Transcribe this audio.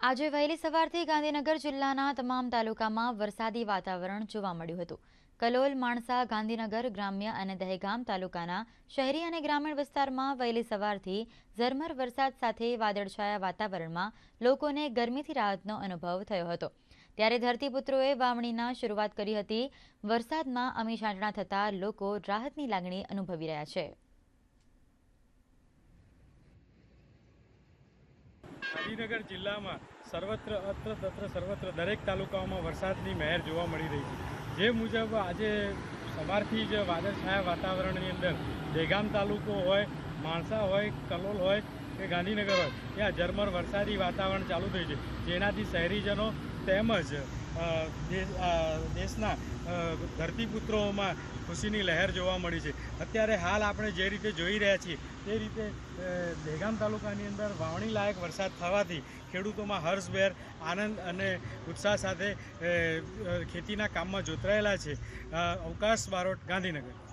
આજે વહેલી સવારથી ગાંધીનગર જિલ્લાના તમામ તાલુકામાં વરસાદી વાતાવરણ જોવા મળ્યું હતું। કલોલ, માણસા, ગાંધીનગર ગ્રામ્ય અને દહેગામ તાલુકાના શહેરી અને ગ્રામીણ વિસ્તારમાં વહેલી સવારથી ઝરમર વરસાદ સાથે વાદળછાયા વાતાવરણમાં લોકોને ગરમીથી રાહતનો અનુભવ થયો હતો। ત્યારે ધરતીપુત્રોએ વાવણીના શરૂઆત કરી હતી। વરસાદમાં અમી છાંટણા થતાં લોકો રાહતની લાગણી અનુભવી રહ્યા છે। ગાંધીનગર જિલ્લામાં સર્વત્ર અત્ર તત્ર સર્વત્ર દરેક તાલુકાઓમાં વરસાદની મહેર જોવા મળી રહી છે। જે મુજબ આજે સવારથી જ વાદળછાયા વાતાવરણની અંદર દહેગામ તાલુકો હોય, માણસા હોય, કલોલ હોય કે ગાંધીનગર હોય ત્યાં ઝરમર વરસાદી વાતાવરણ ચાલુ થયું છે, જેનાથી શહેરીજનો તેમજ દેશના ધરતીપુત્રોમાં ખુશીની લહેર જોવા મળી છે। અત્યારે હાલ આપણે જે રીતે જોઈ રહ્યા છીએ તે રીતે દહેગામ તાલુકાની અંદર વાવણી લાયક વરસાદ થવાથી ખેડૂતોમાં હર્ષભેર આનંદ અને ઉત્સાહ સાથે ખેતીના કામમાં જોતરાયેલા છે। અવકાશ બારોટ, ગાંધીનગર।